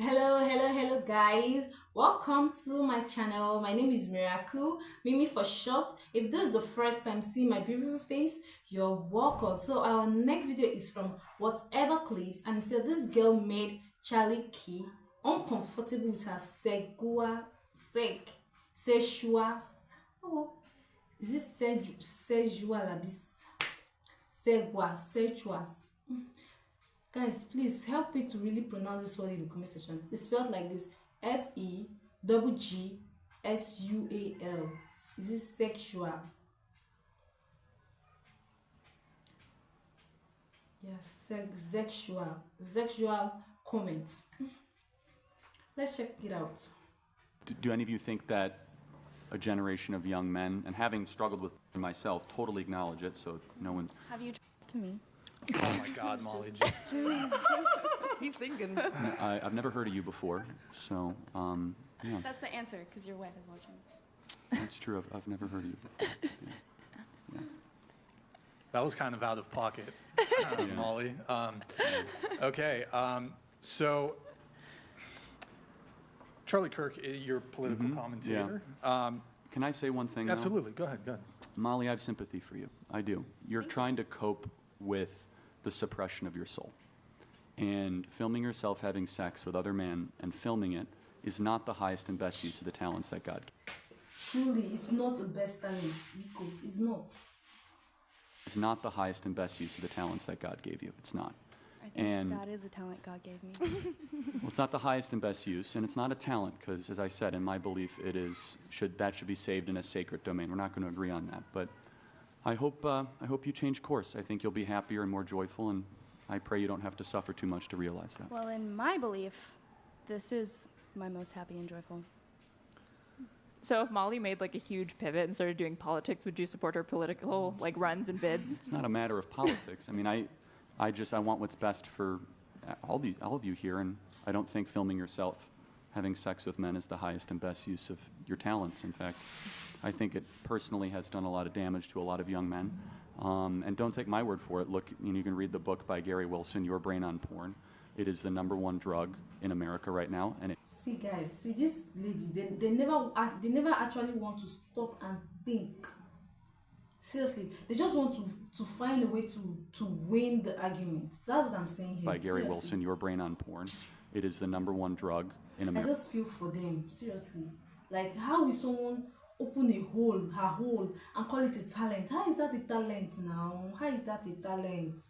Hello, guys. Welcome to my channel. My name is Miracle, Mimi for short. If this is the first time seeing my beautiful face, you're welcome. So, our next video is from Whatever Clips, and it said this girl made Charlie Key uncomfortable with her sexual. Oh, is this sexual abuse? Sexual. Guys, please help me to really pronounce this word in the comment section. It's spelled like this: Seggsual. Is it sexual? Yes, sexual comments. Let's check it out. Do any of you think that a generation of young men, and having struggled with it myself, totally acknowledge it, so no one... Have you talked to me? Oh my God, Molly. He's thinking. I've never heard of you before, so, yeah. That's the answer, because your wife is watching. That's true. I've never heard of you before. Yeah. That was kind of out of pocket, Yeah. Molly. Okay, so Charlie Kirk, your political commentator. Can I say one thing now? Absolutely. Go ahead. Molly, I have sympathy for you. I do. You're trying to cope with the suppression of your soul. And filming yourself having sex with other men and filming it is not the highest and best use of the talents that God gave. Truly, it's not the best talents, Rico. It's not. It's not the highest and best use of the talents that God gave you. It's not. I think that is a talent God gave me. Well, it's not the highest and best use, and it's not a talent, because, as I said, in my belief, that should be saved in a sacred domain. We're not going to agree on that, but I hope you change course. I think you'll be happier and more joyful, and I pray you don't have to suffer too much to realize that. Well, in my belief, this is my most happy and joyful. So if Molly made like a huge pivot and started doing politics, would you support her political like runs and bids? It's not a matter of politics. I mean, I want what's best for all of you here, and I don't think filming yourself having sex with men is the highest and best use of your talents. In fact, I think it personally has done a lot of damage to a lot of young men. And don't take my word for it. Look, you can read the book by Gary Wilson, Your Brain on Porn. It is the #1 drug in America right now, and See, guys, see these ladies. They never actually want to stop and think. Seriously, they just want to find a way to win the argument. That's what I'm saying here. by Gary Seriously. Wilson, Your Brain on Porn. It is the #1 drug in I America. just feel for them. Seriously, like how will someone open her hole, and call it a talent? How is that a talent now? How is that a talent?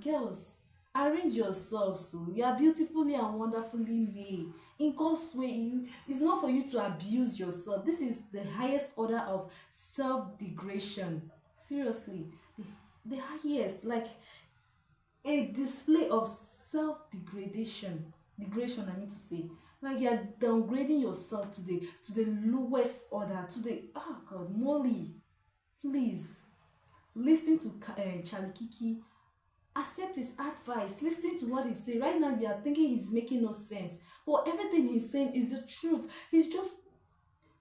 Girls, arrange yourselves. So you are beautifully and wonderfully made. In God's way, it's not for you to abuse yourself. This is the highest order of self-degradation. Seriously, the highest, like a display of self-degradation. Degradation, I mean to say. Like you are downgrading yourself to the lowest order, to the God, Molly, please listen to Charlie Kiki. Accept his advice. Listen to what he say. Right now, we are thinking he's making no sense, but everything he's saying is the truth. He's just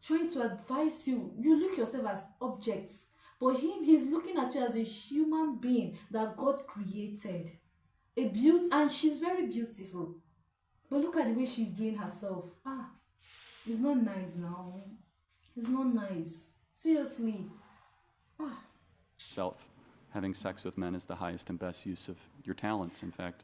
trying to advise you. You look yourself as objects, but he's looking at you as a human being that God created. A beauty, and she's very beautiful. But look at the way she's doing herself. It's not nice now. It's not nice. Seriously. Self. Having sex with men is the highest and best use of your talents. In fact,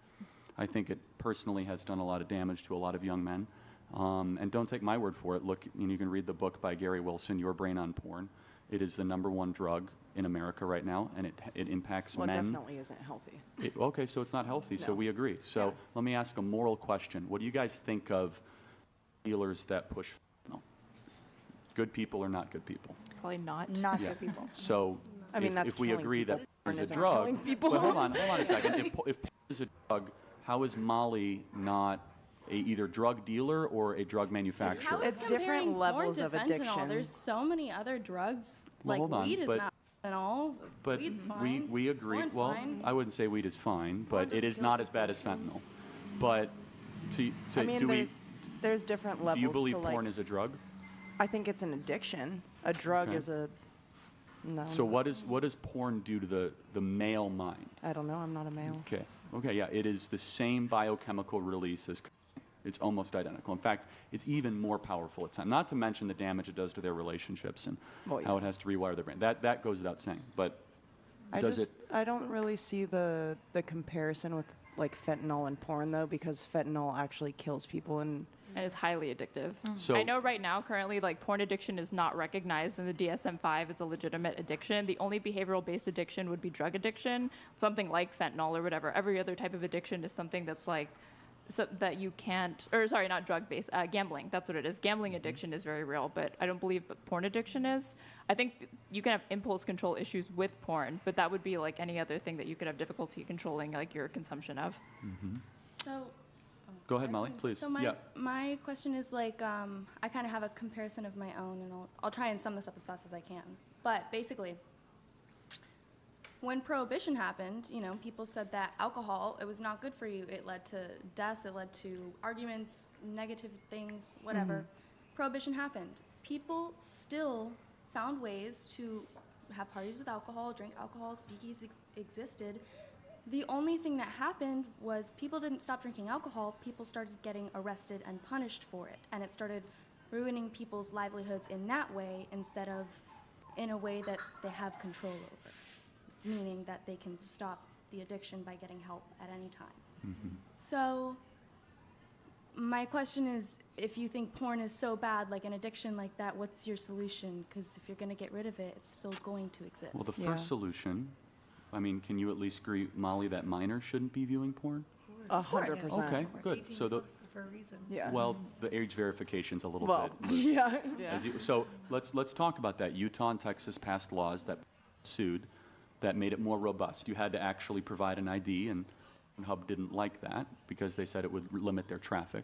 I think it personally has done a lot of damage to a lot of young men. And don't take my word for it. Look, you can read the book by Gary Wilson, Your Brain on Porn. It is the #1 drug in America right now, and it impacts men. Well, it definitely isn't healthy. Okay, so it's not healthy, so No. we agree. So let me ask a moral question. What do you guys think of dealers that push fentanyl? Good people or not good people? Probably not. Not Yeah. good people. So I mean, that's if we killing agree people. that Porn there's a isn't drug, killing people. but hold on a second. If porn is a drug, how is Molly not a either drug dealer or a drug manufacturer? How is It's different comparing porn levels to of fentanyl? addiction. There's so many other drugs. Well, Like hold on, weed is but- not fentanyl. But Weed's fine. we agree. Porn's Well, fine. I wouldn't say weed is fine, but it is doesn't not kill as bad as fentanyl. But I mean, there's different levels do you believe to porn like, is a drug? I think it's an addiction. A drug Okay. is a no. So what does porn do to the male mind? I don't know. I'm not a male. Okay, yeah, it is the same biochemical release as It's almost identical. In fact, it's even more powerful at times. Not to mention the damage it does to their relationships and how it has to rewire their brain. That goes without saying. But I don't really see the comparison with like fentanyl and porn though, because fentanyl actually kills people and is highly addictive. So I know right now, currently, like porn addiction is not recognized in the DSM-5 as a legitimate addiction. The only behavioral-based addiction would be drug addiction, something like fentanyl or whatever. Every other type of addiction is something that's like so that you can't, or sorry, not drug-based, gambling. That's what it is. Gambling addiction is very real, but I don't believe porn addiction is. I think you can have impulse control issues with porn, but that would be like any other thing that you could have difficulty controlling, like your consumption of. So, Go ahead, Molly, please. So my question is like, I kind of have a comparison of my own, and I'll try and sum this up as fast as I can. But basically, when Prohibition happened, you know, people said that alcohol, it was not good for you. It led to deaths, it led to arguments, negative things, whatever. Prohibition happened. People still found ways to have parties with alcohol, drink alcohol, speakeasies existed. The only thing that happened was people didn't stop drinking alcohol, people started getting arrested and punished for it. And it started ruining people's livelihoods in that way instead of in a way that they have control over, meaning that they can stop the addiction by getting help at any time. So my question is, if you think porn is so bad, like an addiction like that, what's your solution? Because if you're going to get rid of it, it's still going to exist. Well, the first solution, I mean, can you at least agree, Molly, that minors shouldn't be viewing porn? 100%. Okay, good. So for a reason. well, the age verification's a little bit. yeah. So let's talk about that. Utah and Texas passed laws that sued that made it more robust. You had to actually provide an ID, and Hub didn't like that because they said it would limit their traffic.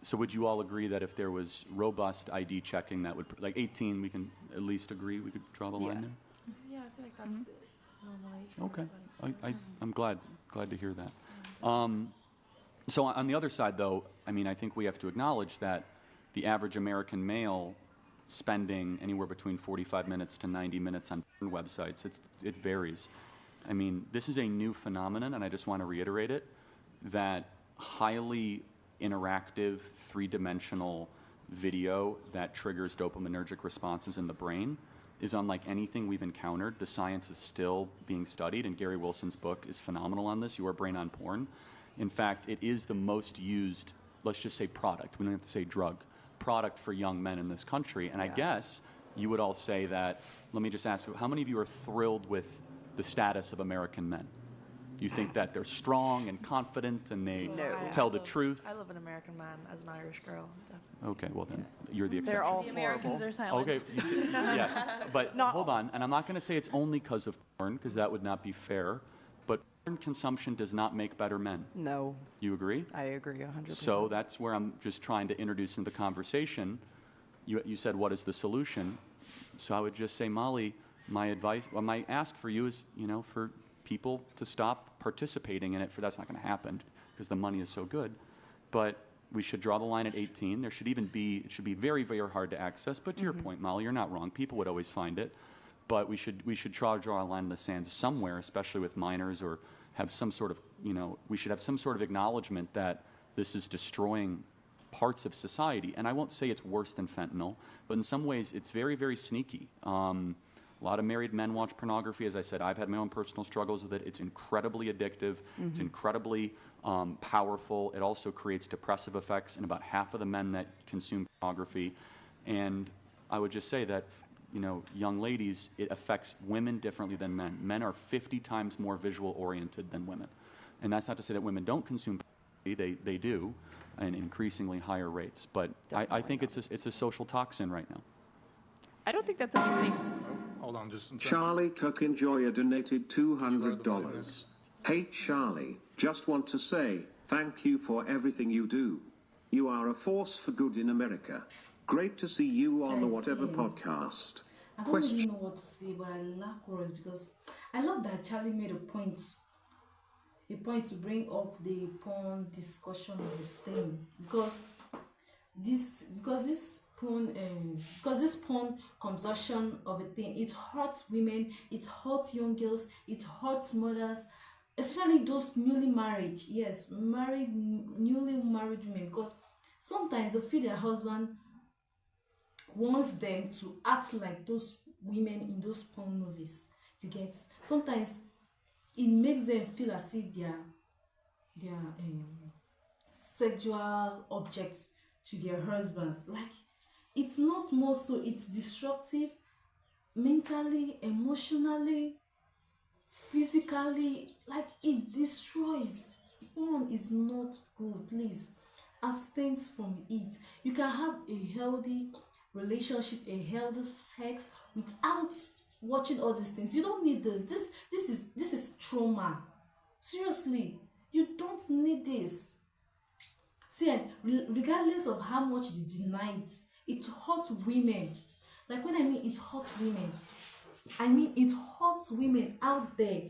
So would you all agree that if there was robust ID checking, that would, like 18, we can at least agree we could draw the line there? Yeah, I feel like that's the normal age for Okay, everybody. I'm glad to hear that. So on the other side, though, I mean, I think we have to acknowledge that the average American male spending anywhere between 45 minutes to 90 minutes on websites, it varies. I mean, this is a new phenomenon, and I just want to reiterate it, that highly interactive, three-dimensional video that triggers dopaminergic responses in the brain is unlike anything we've encountered. The science is still being studied, and Gary Wilson's book is phenomenal on this, Your Brain on Porn. In fact, it is the most used, let's just say product, we don't have to say drug, product for young men in this country. And I guess you would all say that, let me just ask you, how many of you are thrilled with the status of American men? You think that they're strong and confident and they tell the truth? I love an American man as an Irish girl. Okay, well then, you're the exception. They're all The Americans horrible. are silent. Okay, you see, yeah, but hold on, and I'm not going to say it's only because of porn, because that would not be fair, but porn consumption does not make better men. No, You agree? I agree 100%. So that's where I'm just trying to introduce into the conversation. You said, what is the solution? So I would just say, Molly, my advice, well, my ask for you is, you know, for people to stop participating in it, for that's not going to happen because the money is so good. But we should draw the line at 18. There should even be, it should be very, very hard to access. But to your point, Molly, you're not wrong. People would always find it. But we should draw a line in the sand somewhere, especially with minors, or have some sort of, you know, we should have some sort of acknowledgement that this is destroying parts of society. And I won't say it's worse than fentanyl, but in some ways it's very, very sneaky. A lot of married men watch pornography. As I said, I've had my own personal struggles with it. It's incredibly addictive. It's incredibly powerful. It also creates depressive effects in about half of the men that consume pornography. And I would just say that, you know, young ladies, it affects women differently than men. Men are 50 times more visual oriented than women. And that's not to say that women don't consume pornography. They do, in increasingly higher rates. But I think it's a social toxin right now. I don't think that's anything. Hold on just a second. Charlie Cook Enjoyer donated $200. Hey Charlie, just want to say thank you for everything you do. You are a force for good in America. Great to see you on the Whatever podcast. I don't really know what to say, but I lack words because I love that Charlie made a point to bring up the porn discussion of the thing because this porn consumption of a thing, it hurts women, it hurts young girls, it hurts mothers, especially those newly married, yes, newly married women, because sometimes they feel their husband wants them to act like those women in those porn movies. You get, sometimes it makes them feel as if they are sexual objects to their husbands. Like, it's not more so, it's destructive mentally, emotionally, physically. Like, it destroys. Porn is not good. Please abstain from it. You can have a healthy relationship, a healthy sex without watching all these things. You don't need this. This is trauma. Seriously, you don't need this. See, and regardless of how much they deny it, it hurts women. Like, when I mean it hurts women, I mean it hurts women out there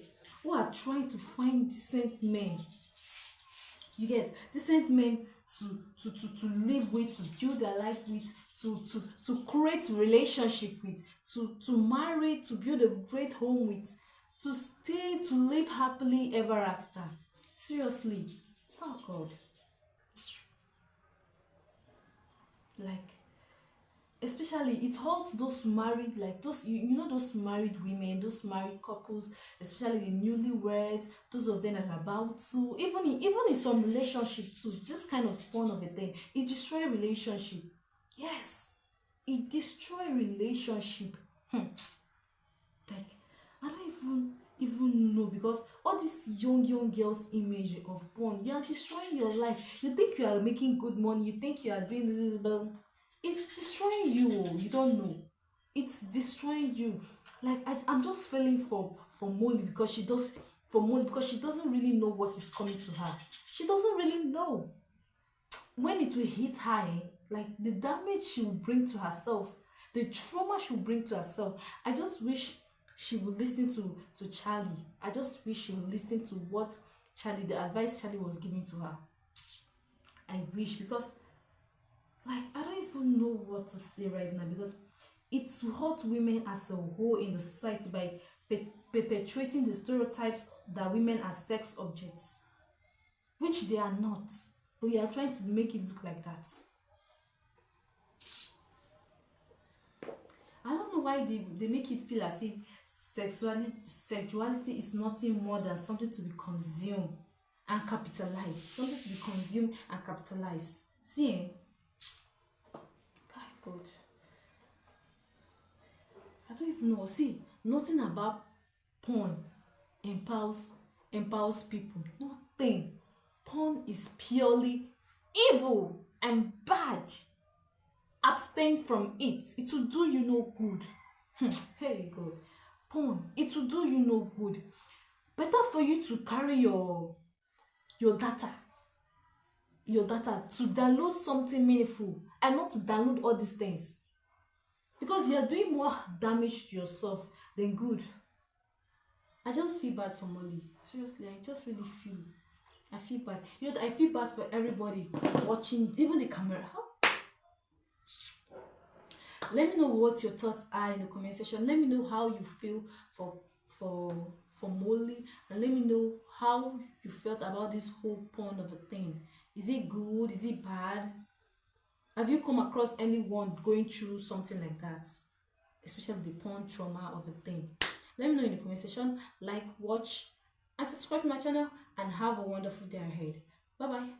who are trying to find decent men. You get, decent men to live with, to build their life with, to create relationship with, to marry, to build a great home with, to stay, to live happily ever after. Seriously, oh God. Like, especially it hurts those married, like those, you know, those married women, those married couples, especially the newlyweds, those of them that are about to, even in some relationship too. This kind of fun of a thing, it destroy relationship. Yes, it destroy relationship. Like, I don't even know, because all this young girls image of porn, you are destroying your life. You think you are making good money, you think you are doing, it's destroying you. You don't know, it's destroying you. Like, I'm just feeling for Molly, because she doesn't really know what is coming to her. She doesn't really know when it will hit her, like the damage she will bring to herself, the trauma she will bring to herself. I just wish she would listen to Charlie. I just wish she would listen to what the advice Charlie was giving to her. I wish, because, like, I don't even know what to say right now, because it will hurt women as a whole in the society by perpetuating the stereotypes that women are sex objects, which they are not, but we are trying to make it look like that. I don't know why they make it feel as if sexuality is nothing more than something to be consumed and capitalized. Something to be consumed and capitalized. See, God, I don't even know. See, nothing about porn empowers people. Nothing. Porn is purely evil and bad. Abstain from it. It will do you no good. Hey God, porn, it will do you no good. Better for you to carry your data to download something meaningful, and not to download all these things, because you are doing more damage to yourself than good. I just feel bad for Molly. Seriously, I just really feel bad. You know, I feel bad for everybody watching it, even the camera. Let me know what your thoughts are in the comment section. Let me know how you feel for Molly, and let me know how you felt about this whole porn of a thing. Is it good? Is it bad? Have you come across anyone going through something like that, especially the porn trauma of a thing? Let me know in the comment section. Like, watch, and subscribe to my channel, and have a wonderful day ahead. Bye bye.